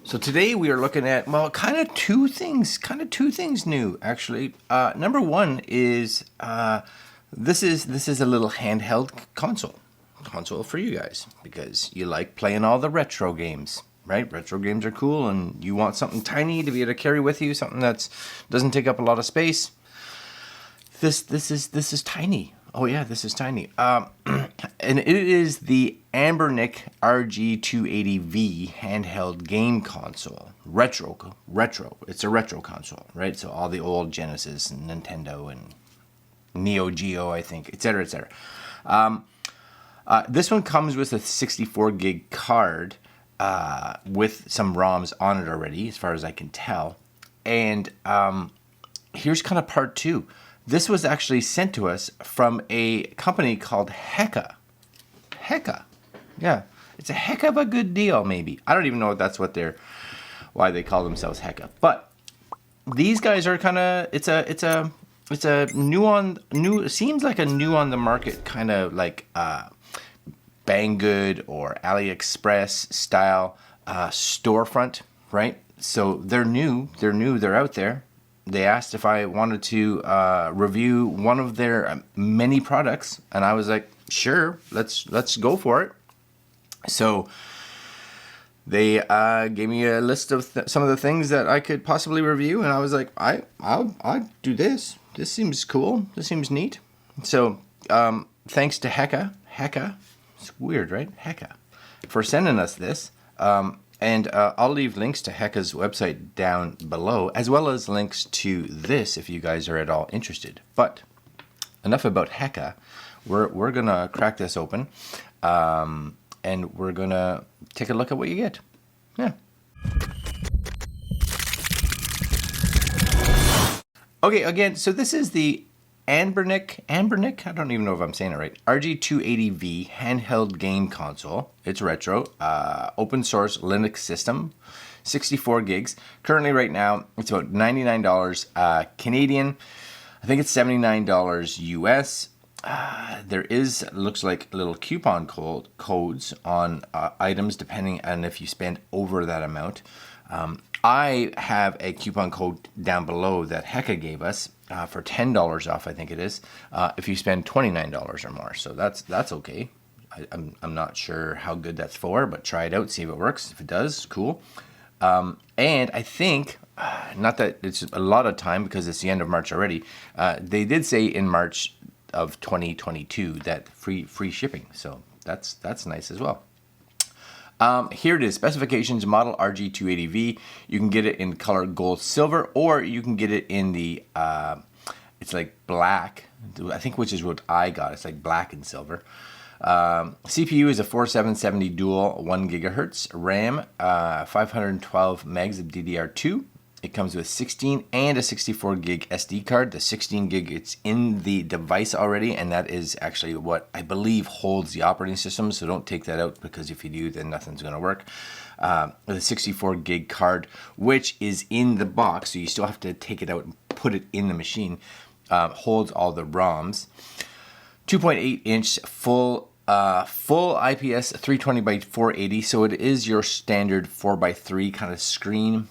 So today we are looking at, well, kind of two things new, actually. Number one is this is a little handheld console for you guys because you like playing all the retro games, right? Retro games are cool, and you want something tiny to be able to carry with you, something that doesn't take up a lot of space. This is tiny. Oh yeah, this is tiny. And it is the Anbernic RG280V handheld game console. Retro. It's a retro console, right? So all the old Genesis and Nintendo and NeoGeo, I think, etc., etc. This one comes with a 64 gig card with some ROMs on it already, as far as I can tell. And here's kind of part two. This was actually sent to us from a company called Hekka. Hekka. Yeah. It's a heck of a good deal, maybe. I don't even know if that's why they call themselves Hekka. But these guys are kind of, it's a seems like a new on the market kind of like Banggood or AliExpress style storefront, right? So they're new, they're out there. They asked if I wanted to review one of their many products, and I was like, sure, let's go for it. So they gave me a list of some of the things that I could possibly review, and I was like, I'll do this. This seems cool. This seems neat. So thanks to Hekka, it's weird, right? Hekka, for sending us this. And I'll leave links to Hekka's website down below, as well as links to this if you guys are at all interested. But enough about Hekka. We're gonna crack this open, and we're gonna take a look at what you get. Yeah. Okay, again, so this is the Anbernic, I don't even know if I'm saying it right, RG280V handheld game console. It's retro, open source Linux system, 64 gigs. Currently right now, it's about $99 Canadian. I think it's $79 US. There is, looks like little coupon codes on items depending on if you spend over that amount. I have a coupon code down below that Hekka gave us for $10 off, I think it is, if you spend $29 or more. So that's okay. I'm not sure how good that's for, but try it out, see if it works. If it does, cool. And I think, not that it's a lot of time because it's the end of March already, they did say in March of 2022 that free shipping. So that's nice as well. Here it is, specifications, model RG280V. You can get it in color gold silver, or you can get it in the, it's like black, I think, which is what I got. It's like black and silver. CPU is a 4770 dual 1 gigahertz. RAM, 512 megs of DDR2. It comes with 16 and a 64 gig SD card. The 16 gig, it's in the device already, and that is actually what I believe holds the operating system, so don't take that out, because if you do, then nothing's going to work. The 64 gig card, which is in the box, so you still have to take it out and put it in the machine, holds all the ROMs. 2.8 inch full IPS 320 by 480, so it is your standard 4x3 kind of screen.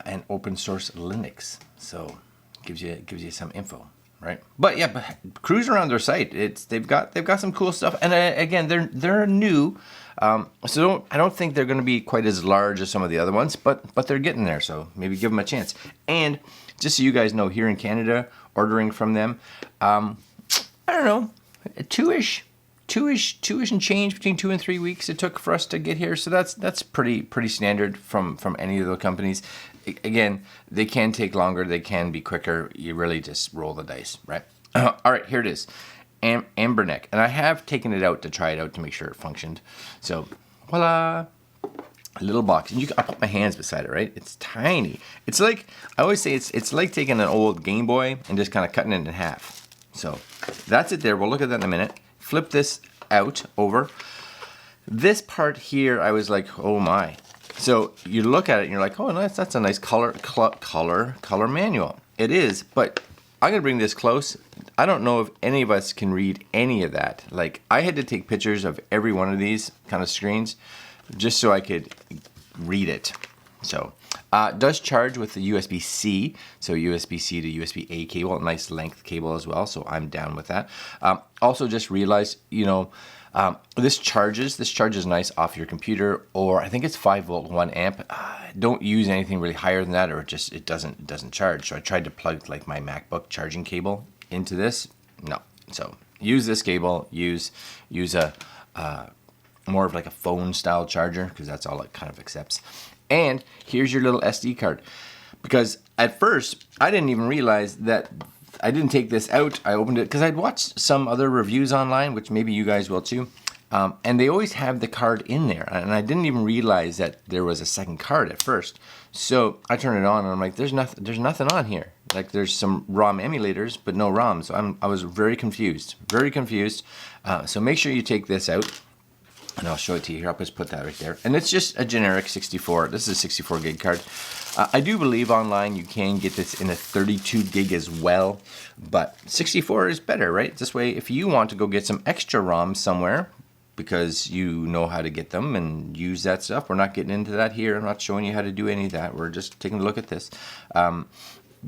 And open source Linux, so gives you some info, right? But yeah, cruise around their site. They've got some cool stuff, and again, they're new, so I don't think they're going to be quite as large as some of the other ones, but they're getting there. So maybe give them a chance. And just so you guys know, here in Canada, ordering from them, I don't know, two-ish and change, between 2 and 3 weeks it took for us to get here. So that's pretty standard from any of the companies. Again, they can take longer, they can be quicker. You really just roll the dice, right? All right, here it is, Anbernic, and I have taken it out to try it out to make sure it functioned. So voila, a little box, and I put my hands beside it, right? It's tiny. It's like, I always say, it's like taking an old Game Boy and just kind of cutting it in half. So that's it there. We'll look at that in a minute. Flip this out over. This part here, I was like, oh my. So you look at it and you're like, oh, nice, that's a nice color manual. It is, but I'm gonna bring this close. I don't know if any of us can read any of that. Like, I had to take pictures of every one of these kind of screens just so I could read it. So does charge with the USB-C, so USB-C to USB-A cable, nice length cable as well, so I'm down with that. Also just realized, you know, this charges nice off your computer, or I think it's 5 volt 1 amp. Don't use anything really higher than that, or it doesn't charge. So I tried to plug like my MacBook charging cable into this. No. So use this cable, use a more of like a phone style charger, because that's all it kind of accepts. And here's your little SD card, because at first I didn't even realize that I didn't take this out. I opened it because I'd watched some other reviews online, which maybe you guys will too, and they always have the card in there, and I didn't even realize that there was a second card at first. So I turn it on and I'm like, there's nothing on here. Like, there's some ROM emulators, but no ROM. So I was very confused. So make sure you take this out. And I'll show it to you here. I'll just put that right there. And it's just a generic 64. This is a 64 gig card. I do believe online you can get this in a 32 gig as well. But 64 is better, right? This way, if you want to go get some extra ROMs somewhere, because you know how to get them and use that stuff. We're not getting into that here. I'm not showing you how to do any of that. We're just taking a look at this.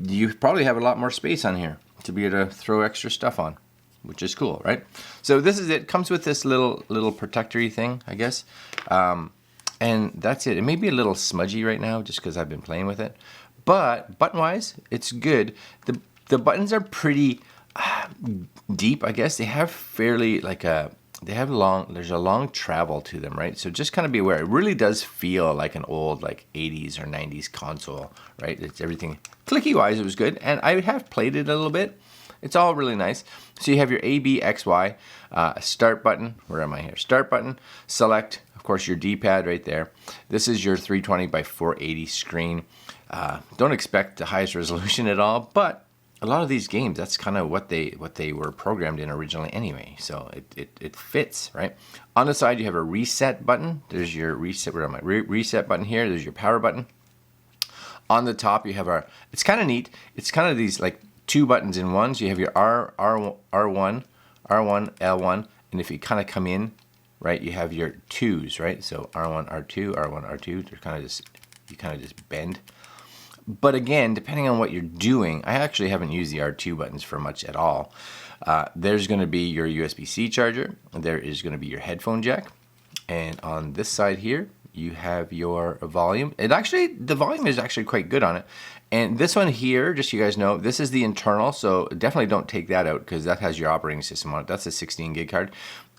You probably have a lot more space on here to be able to throw extra stuff on, which is cool, right? So this is it. Comes with this little protectory thing, I guess. And that's it. It may be a little smudgy right now just because I've been playing with it. But button-wise, it's good. The buttons are pretty deep, I guess. They have fairly there's a long travel to them, right? So just kind of be aware. It really does feel like an old like 80s or 90s console, right? It's everything clicky-wise, it was good. And I have played it a little bit. It's all really nice. So you have your A, B, X, Y, start button. Where am I here? Start button, select, of course, your D-pad right there. This is your 320 by 480 screen. Don't expect the highest resolution at all, but a lot of these games, that's kind of what they were programmed in originally anyway. So it fits, right? On the side, you have a reset button. There's your reset. Where am I? Reset button here. There's your power button. On the top, you have it's kind of neat. It's kind of these like two buttons in one. So you have your R1, L1, and if you kind of come in, right, you have your twos, right? So R1, R2, R1, R2. They're kind of just, you kind of just bend. But again, depending on what you're doing, I actually haven't used the R2 buttons for much at all. There's going to be your USB-C charger. There is going to be your headphone jack. And on this side here, you have your volume. The volume is actually quite good on it. And this one here, just so you guys know, this is the internal. So definitely don't take that out because that has your operating system on it. That's a 16 gig card.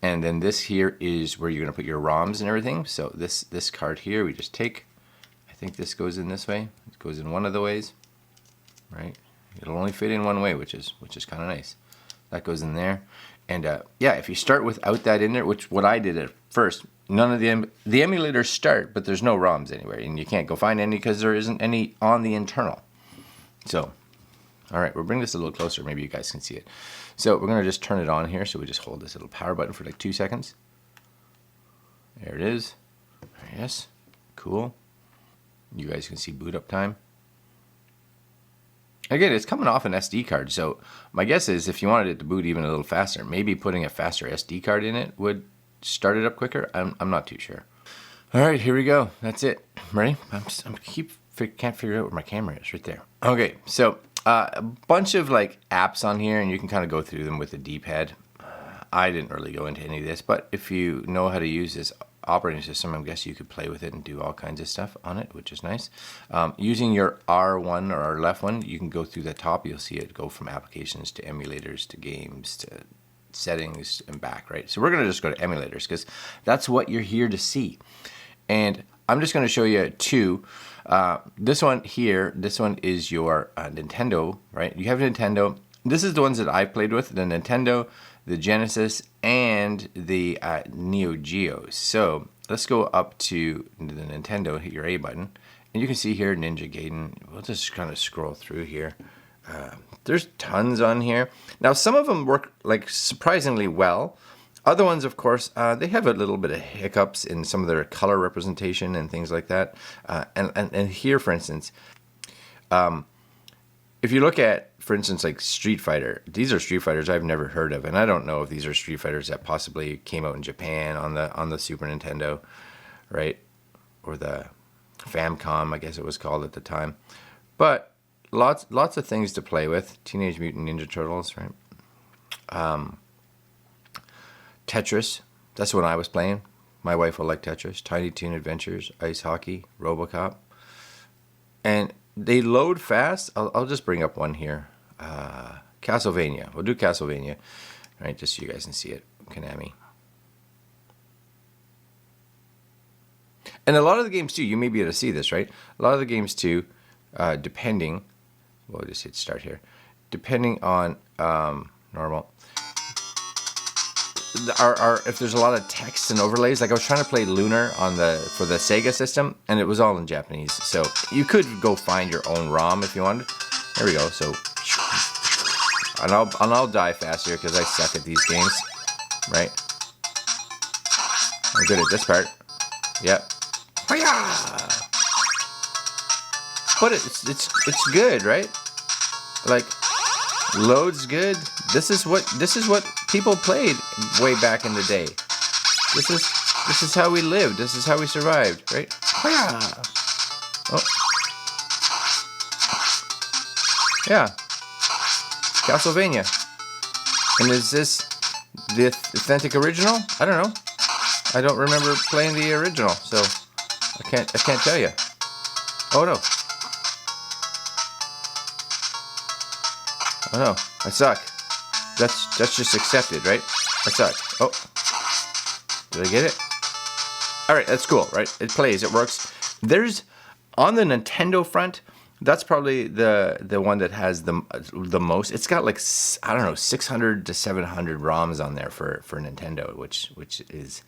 And then this here is where you're going to put your ROMs and everything. So this card here, we just take. I think this goes in this way. It goes in one of the ways, right? It'll only fit in one way, which is kind of nice. That goes in there, and yeah, if you start without that in there, which what I did at first, none of the emulators start, but there's no ROMs anywhere, and you can't go find any because there isn't any on the internal. So, all right, we'll bring this a little closer. Maybe you guys can see it. So we're gonna just turn it on here. So we just hold this little power button for like 2 seconds. There it is. Yes, cool. You guys can see boot up time. Again, it's coming off an SD card, so my guess is if you wanted it to boot even a little faster, maybe putting a faster SD card in it would start it up quicker. I'm not too sure. All right, here we go. That's it. Ready? Can't figure out where my camera is. Right there. Okay, so a bunch of like apps on here, and you can kind of go through them with the D-pad. I didn't really go into any of this, but if you know how to use this operating system, I guess you could play with it and do all kinds of stuff on it, which is nice. Using your R1 or R left one, you can go through the top. You'll see it go from applications to emulators to games to settings and back, right? So we're going to just go to emulators because that's what you're here to see. And I'm just going to show you two. This one here, this one is your Nintendo, right? You have Nintendo. This is the ones that I played with, the Nintendo, the Genesis, and the NeoGeo. So let's go up to the Nintendo, hit your A button, and you can see here Ninja Gaiden. We'll just kind of scroll through here. There's tons on here. Now some of them work like surprisingly well. Other ones, of course, they have a little bit of hiccups in some of their color representation and things like that. And here, for instance, if you look at, for instance, like Street Fighter, these are Street Fighters I've never heard of, and I don't know if these are Street Fighters that possibly came out in Japan on the Super Nintendo, right? Or the Famicom, I guess it was called at the time. But lots of things to play with. Teenage Mutant Ninja Turtles, right? Tetris. That's what I was playing. My wife will like Tetris. Tiny Toon Adventures, Ice Hockey, RoboCop. And they load fast. I'll just bring up one here. Castlevania. We'll do Castlevania, right? Just so you guys can see it. Konami. And a lot of the games too, you may be able to see this, right? A lot of the games too, depending, we'll just hit start here. Depending on normal, if there's a lot of text and overlays, like I was trying to play Lunar on for the Sega system, and it was all in Japanese. So you could go find your own ROM if you wanted. There we go. So, and I'll die faster because I suck at these games, right? I'm good at this part. Yep. But it's good, right? Like, loads good. This is what people played way back in the day. This is how we lived. This is how we survived, right? Oh. Yeah. Castlevania. And is this the authentic original? I don't know. I don't remember playing the original, so I can't tell you. Oh no. Oh no, I suck. That's just accepted, right? I suck. Oh. Did I get it? Alright, that's cool, right? It plays, it works. There's, on the Nintendo front, that's probably the one that has the most. It's got like, I don't know, 600 to 700 ROMs on there for Nintendo, which is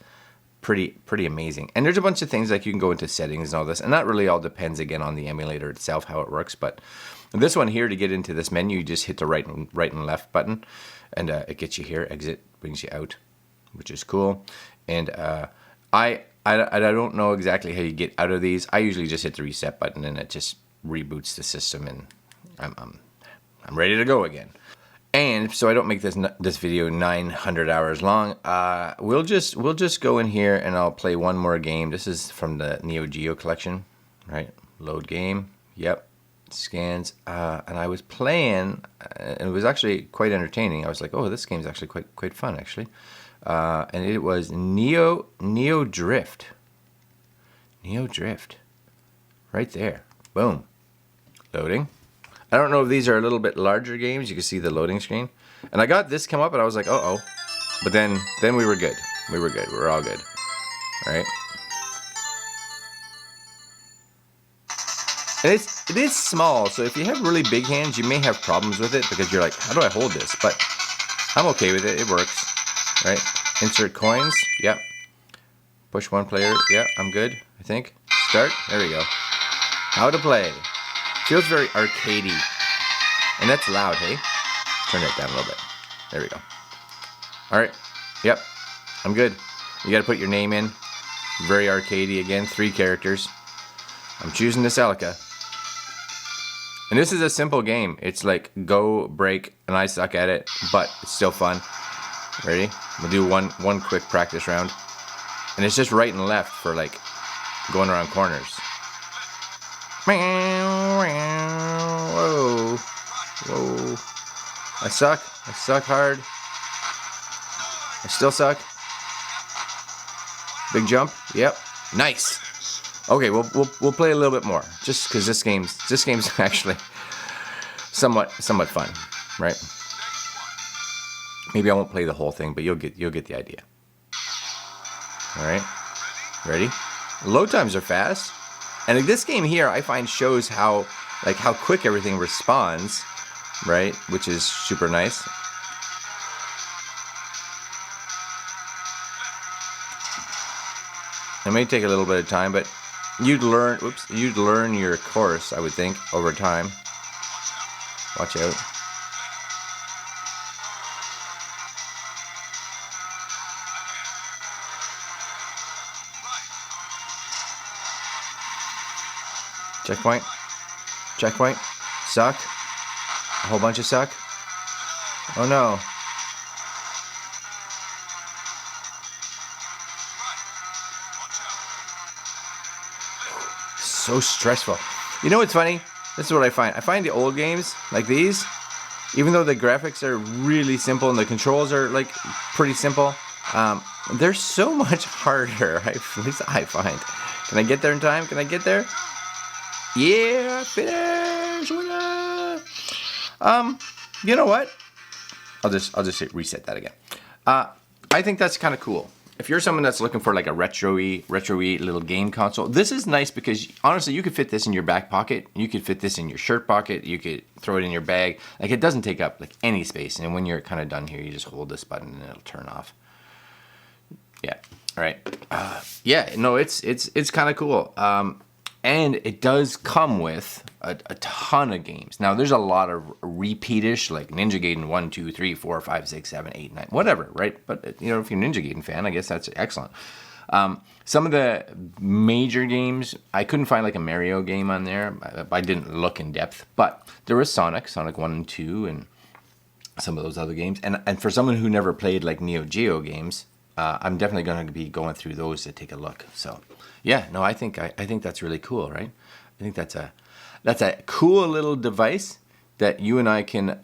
pretty amazing. And there's a bunch of things like you can go into settings and all this, and that really all depends again on the emulator itself, how it works. But this one here, to get into this menu, you just hit the right and left button, and it gets you here. Exit brings you out, which is cool. And I don't know exactly how you get out of these. I usually just hit the reset button, and it just reboots the system, and I'm ready to go again. And so I don't make this video 900 hours long. We'll just go in here and I'll play one more game. This is from the NeoGeo collection, right? Load game. Yep. Scans. And I was playing, and it was actually quite entertaining. I was like, oh, this game's actually quite fun, actually. And it was NeoDrift. NeoDrift. Right there. Boom. Loading. I don't know if these are a little bit larger games. You can see the loading screen. And I got this come up and I was like, uh-oh. But then we were good. We were good. We were all good. All right. And it is small, so if you have really big hands, you may have problems with it because you're like, how do I hold this? But I'm okay with it. It works. Right? Insert coins. Yep. Push one player. Yep, I'm good, I think. Start. There we go. How to play. Feels very arcadey. And that's loud, hey? Turn it down a little bit. There we go. Alright. Yep. I'm good. You gotta put your name in. Very arcadey again. 3 characters. I'm choosing this Celica. And this is a simple game. It's like go, break, and I suck at it, but it's still fun. Ready? We'll do one quick practice round. And it's just right and left for like going around corners. Whoa. Whoa. I suck. I suck hard. I still suck. Big jump. Yep. Nice. Okay, we'll play a little bit more, just because this game's actually somewhat fun, right? Maybe I won't play the whole thing, but you'll get the idea. All right, ready? Load times are fast, and like this game here, I find shows how quick everything responds, right? Which is super nice. It may take a little bit of time, but you'd learn your course, I would think, over time. Watch out. Checkpoint. Checkpoint. Suck. A whole bunch of suck. Oh no. so stressful. You know what's funny? This is what I find. I find the old games like these, even though the graphics are really simple and the controls are like pretty simple, they're so much harder. At least I find. Can I get there in time? Can I get there? Yeah, finish. Winner. You know what? I'll just reset that again. I think that's kind of cool. If you're someone that's looking for like a retro-y little game console, this is nice because honestly, you could fit this in your back pocket. You could fit this in your shirt pocket. You could throw it in your bag. Like, it doesn't take up like any space. And when you're kind of done here, you just hold this button and it'll turn off. Yeah. All right. Yeah. No, it's kind of cool. And it does come with a ton of games. Now, there's a lot of repeatish, like Ninja Gaiden 1, 2, 3, 4, 5, 6, 7, 8, 9, whatever, right? But, you know, if you're a Ninja Gaiden fan, I guess that's excellent. Some of the major games, I couldn't find like a Mario game on there. I didn't look in depth. But there was Sonic 1 and 2, and some of those other games. And for someone who never played like NeoGeo games, I'm definitely going to be going through those to take a look. So, yeah, no, I think that's really cool, right? I think that's a cool little device that you and I can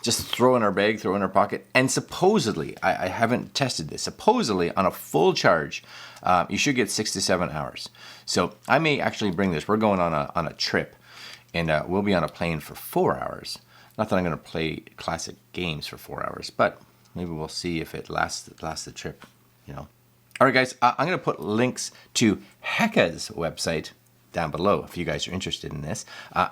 just throw in our bag, throw in our pocket. And supposedly, I haven't tested this. Supposedly, on a full charge, you should get 6 to 7 hours. So I may actually bring this. We're going on a trip, and we'll be on a plane for 4 hours. Not that I'm going to play classic games for 4 hours, but maybe we'll see if it lasts the trip, you know. All right, guys, I'm going to put links to Hekka's website down below if you guys are interested in this.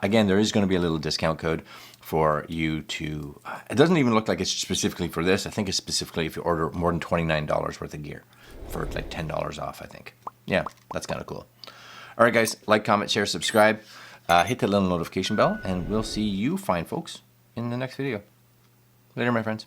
Again, there is going to be a little discount code for you to... it doesn't even look like it's specifically for this. I think it's specifically if you order more than $29 worth of gear for like $10 off, I think. Yeah, that's kind of cool. All right, guys, like, comment, share, subscribe. Hit the little notification bell, and we'll see you fine folks in the next video. Later, my friends.